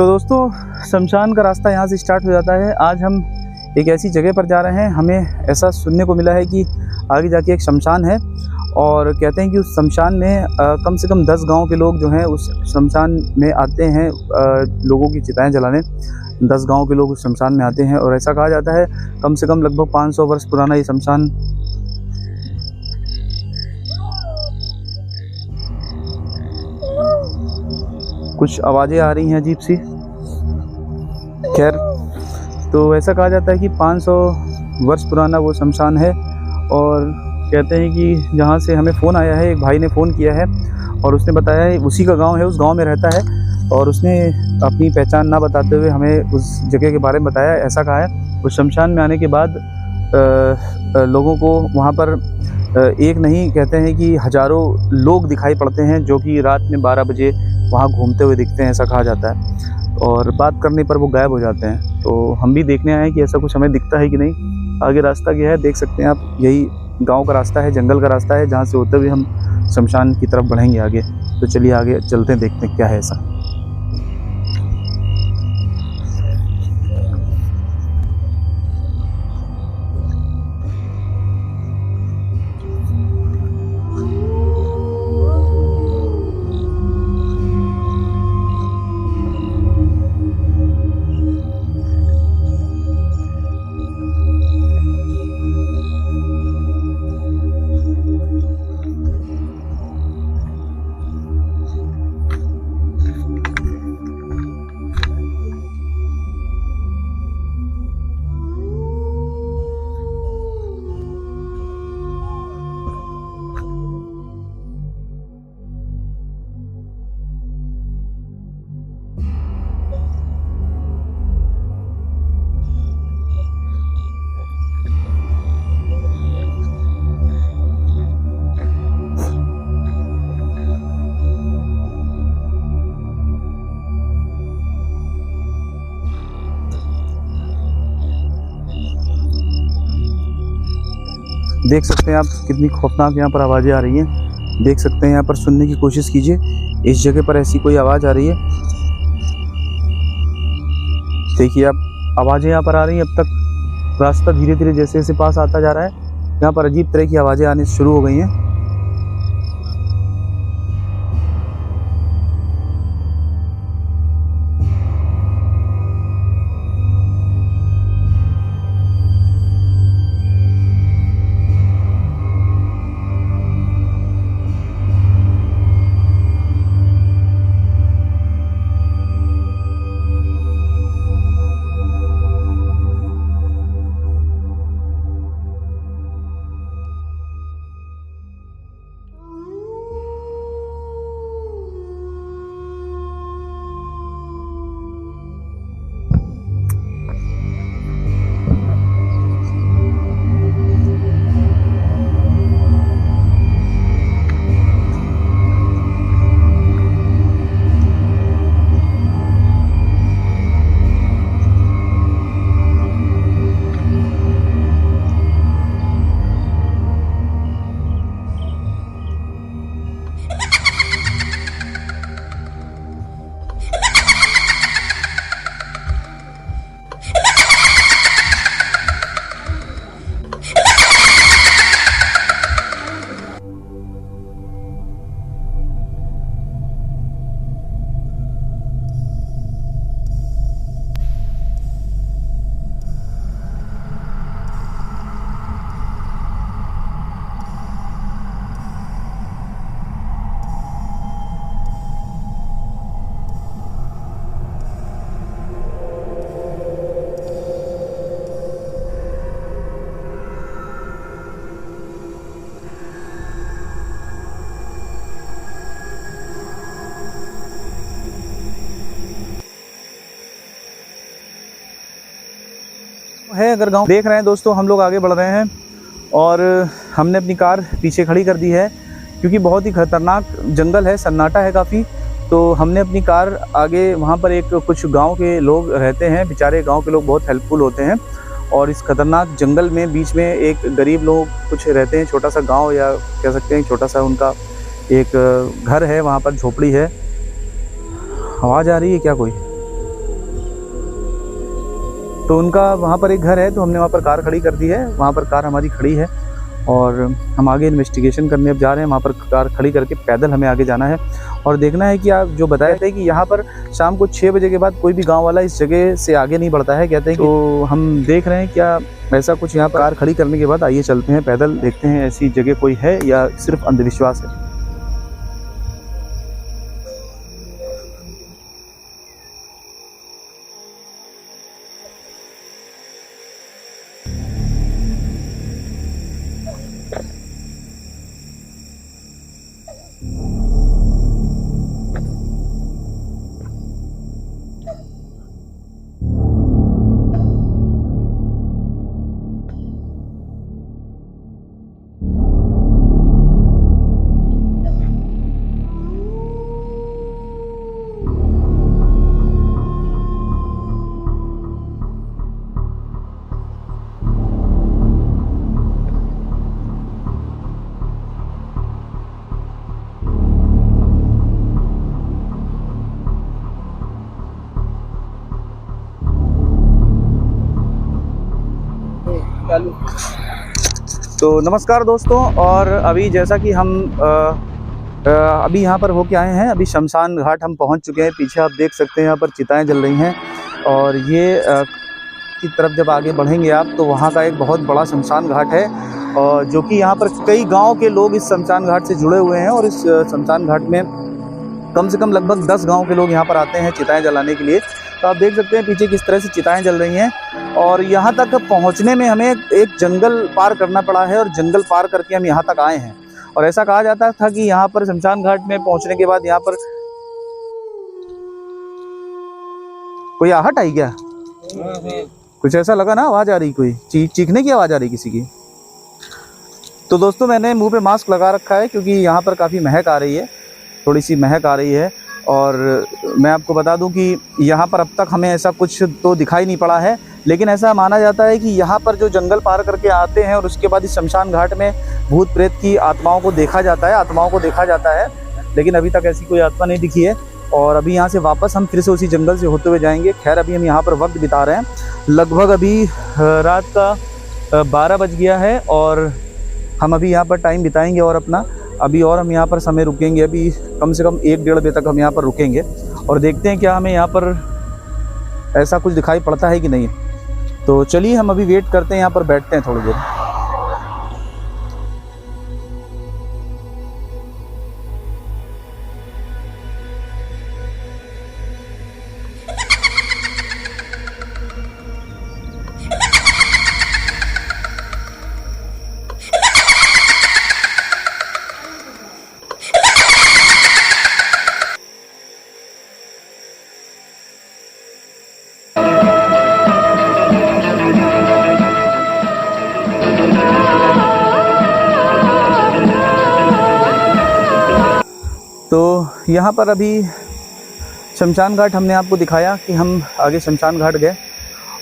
तो दोस्तों, शमशान का रास्ता यहाँ से स्टार्ट हो जाता है। आज हम एक ऐसी जगह पर जा रहे हैं। हमें ऐसा सुनने को मिला है कि आगे जाके एक शमशान है और कहते हैं कि उस शमशान में कम से कम 10 गांव के लोग जो हैं उस शमशान में आते हैं लोगों की चिताएं जलाने। 10 गांव के लोग उस शमशान में आते हैं और ऐसा कहा जाता है कम से कम लगभग 500 वर्ष पुराना ये शमशान। कुछ आवाज़ें आ रही हैं अजीब सी। खैर, तो ऐसा कहा जाता है कि 500 वर्ष पुराना वो शमशान है और कहते हैं कि जहाँ से हमें फ़ोन आया है, एक भाई ने फ़ोन किया है और उसने बताया है उसी का गांव है, उस गांव में रहता है और उसने अपनी पहचान ना बताते हुए हमें उस जगह के बारे में बताया। ऐसा कहा है उस शमशान में आने के बाद लोगों को वहाँ पर एक नहीं, कहते हैं कि हज़ारों लोग दिखाई पड़ते हैं जो कि रात में 12 बजे वहाँ घूमते हुए दिखते हैं, ऐसा कहा जाता है। और बात करने पर वो गायब हो जाते हैं। तो हम भी देखने आए हैं कि ऐसा कुछ हमें दिखता है कि नहीं। आगे रास्ता क्या है देख सकते हैं आप। यही गांव का रास्ता है, जंगल का रास्ता है, जहाँ से होते हुए हम शमशान की तरफ बढ़ेंगे आगे। तो चलिए आगे चलते हैं, देखते हैं क्या है ऐसा। देख सकते हैं आप कितनी खौफनाक यहाँ पर आवाज़ें आ रही हैं। देख सकते हैं यहाँ पर, सुनने की कोशिश कीजिए। इस जगह पर ऐसी कोई आवाज़ आ रही है, देखिए आप, आवाज़ें यहाँ पर आ रही हैं। अब तक रास्ता धीरे धीरे जैसे जैसे पास आता जा रहा है, यहाँ पर अजीब तरह की आवाज़ें आनी शुरू हो गई हैं। है अगर गांव देख रहे हैं दोस्तों, हम लोग आगे बढ़ रहे हैं और हमने अपनी कार पीछे खड़ी कर दी है क्योंकि बहुत ही खतरनाक जंगल है, सन्नाटा है काफ़ी। तो हमने अपनी कार आगे, वहाँ पर एक कुछ गांव के लोग रहते हैं, बेचारे गांव के लोग बहुत हेल्पफुल होते हैं और इस खतरनाक जंगल में बीच में एक गरीब लोग कुछ रहते हैं, छोटा सा गाँव या कह सकते हैं छोटा सा उनका एक घर है, वहाँ पर झोपड़ी है। आवाज़ आ रही है क्या कोई? तो उनका वहाँ पर एक घर है, तो हमने वहाँ पर कार खड़ी कर दी है। वहाँ पर कार हमारी खड़ी है और हम आगे इन्वेस्टिगेशन करने अब जा रहे हैं। वहाँ पर कार खड़ी करके पैदल हमें आगे जाना है और देखना है कि आप जो बताए थे कि यहाँ पर शाम को 6 बजे के बाद कोई भी गांव वाला इस जगह से आगे नहीं बढ़ता है, कहते हैं। तो हम देख रहे हैं क्या ऐसा कुछ यहाँ पर कार खड़ी करने के बाद आइए चलते हैं पैदल, देखते हैं ऐसी जगह कोई है या सिर्फ अंधविश्वास है। तो नमस्कार दोस्तों, और अभी जैसा कि हम अभी यहाँ पर होके आए हैं, अभी शमशान घाट हम पहुँच चुके हैं। पीछे आप देख सकते हैं यहाँ पर चिताएं जल रही हैं और ये की तरफ जब आगे बढ़ेंगे आप तो वहाँ का एक बहुत बड़ा शमशान घाट है और जो कि यहाँ पर कई गांव के लोग इस शमशान घाट से जुड़े हुए हैं और इस शमशान घाट में कम से कम लगभग 10 गाँव के लोग यहाँ पर आते हैं चिताएँ जलाने के लिए। तो आप देख सकते हैं पीछे किस तरह से चिताएं जल रही हैं और यहाँ तक पहुँचने में हमें एक जंगल पार करना पड़ा है और जंगल पार करके हम यहाँ तक आए हैं। और ऐसा कहा जाता था कि यहाँ पर शमशान घाट में पहुँचने के बाद यहाँ पर कोई आहट आई क्या? कुछ ऐसा लगा ना, आवाज़ आ रही, कोई चीखने की आवाज़ आ रही किसी की। तो दोस्तों मैंने मुँह पे मास्क लगा रखा है क्योंकि यहाँ पर काफ़ी महक आ रही है, थोड़ी सी महक आ रही है। और मैं आपको बता दूं कि यहाँ पर अब तक हमें ऐसा कुछ तो दिखाई नहीं पड़ा है, लेकिन ऐसा माना जाता है कि यहाँ पर जो जंगल पार करके आते हैं और उसके बाद इस शमशान घाट में भूत प्रेत की आत्माओं को देखा जाता है, लेकिन अभी तक ऐसी कोई आत्मा नहीं दिखी है। और अभी यहाँ से वापस हम फिर से उसी जंगल से होते हुए जाएंगे। खैर अभी हम यहाँ पर वक्त बिता रहे हैं, लगभग अभी रात का 12 बज गया है और हम अभी यहाँ पर टाइम बिताएंगे और अपना अभी और हम यहाँ पर समय रुकेंगे। अभी कम से कम 1-1.5 बजे तक हम यहाँ पर रुकेंगे और देखते हैं क्या हमें यहाँ पर ऐसा कुछ दिखाई पड़ता है कि नहीं। तो चलिए हम अभी वेट करते हैं, यहाँ पर बैठते हैं थोड़ी देर। तो यहाँ पर अभी शमशान घाट हमने आपको दिखाया कि हम आगे शमशान घाट गए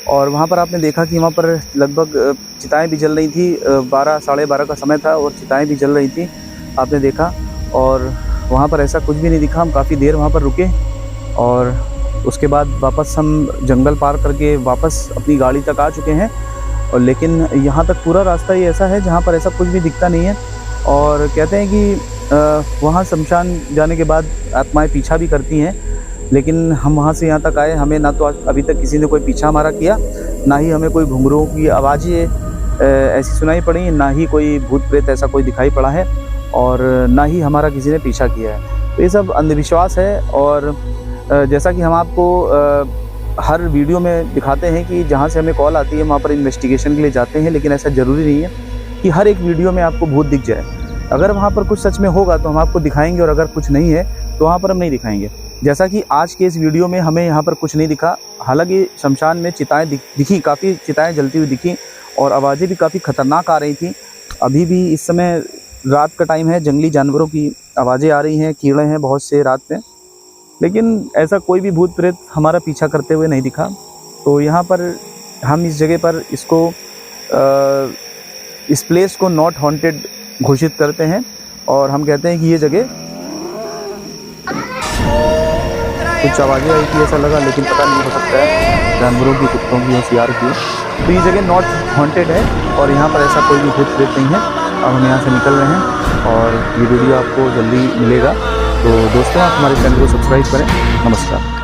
और वहाँ पर आपने देखा कि वहाँ पर लगभग चिताएं भी जल रही थी। 12 साढ़े 12 का समय था और चिताएं भी जल रही थी, आपने देखा। और वहाँ पर ऐसा कुछ भी नहीं दिखा। हम काफ़ी देर वहाँ पर रुके और उसके बाद वापस हम जंगल पार करके वापस अपनी गाड़ी तक आ चुके हैं। और लेकिन यहाँ तक पूरा रास्ता ही ऐसा है जहाँ पर ऐसा कुछ भी दिखता नहीं है। और कहते हैं कि वहाँ शमशान जाने के बाद आत्माएं पीछा भी करती हैं, लेकिन हम वहाँ से यहाँ तक आए, हमें ना तो अभी तक किसी ने कोई पीछा हमारा किया, ना ही हमें कोई घुंघरुओं की आवाज़ें ऐसी सुनाई पड़ी, ना ही कोई भूत प्रेत ऐसा कोई दिखाई पड़ा है और ना ही हमारा किसी ने पीछा किया है। तो ये सब अंधविश्वास है। और जैसा कि हम आपको हर वीडियो में दिखाते हैं कि जहाँ से हमें कॉल आती है वहाँ पर इन्वेस्टिगेशन के लिए जाते हैं, लेकिन ऐसा ज़रूरी नहीं है कि हर एक वीडियो में आपको भूत दिख जाए। अगर वहाँ पर कुछ सच में होगा तो हम आपको दिखाएंगे और अगर कुछ नहीं है तो वहाँ पर हम नहीं दिखाएंगे। जैसा कि आज के इस वीडियो में हमें यहाँ पर कुछ नहीं दिखा। हालांकि शमशान में चिताएं दिखी, काफ़ी चिताएं जलती हुई दिखी और आवाज़ें भी काफ़ी ख़तरनाक आ रही थी। अभी भी इस समय रात का टाइम है, जंगली जानवरों की आवाज़ें आ रही हैं, कीड़े हैं बहुत से रात में, लेकिन ऐसा कोई भी भूत प्रेत हमारा पीछा करते हुए नहीं दिखा। तो यहाँ पर हम इस जगह पर इसको इस प्लेस को नॉट हॉन्टेड घोषित करते हैं और हम कहते हैं कि ये जगह, कुछ आवाज़ें आई थी ऐसा लगा, लेकिन पता नहीं हो सकता है। जानवरों की, कुत्तों की, होशियार की। तो ये जगह नॉट हॉन्टेड है और यहाँ पर ऐसा कोई भी भूत प्रेत नहीं है। अब हम यहाँ से निकल रहे हैं और ये वीडियो आपको जल्दी मिलेगा। तो दोस्तों, आप हमारे चैनल को सब्सक्राइब करें। नमस्कार।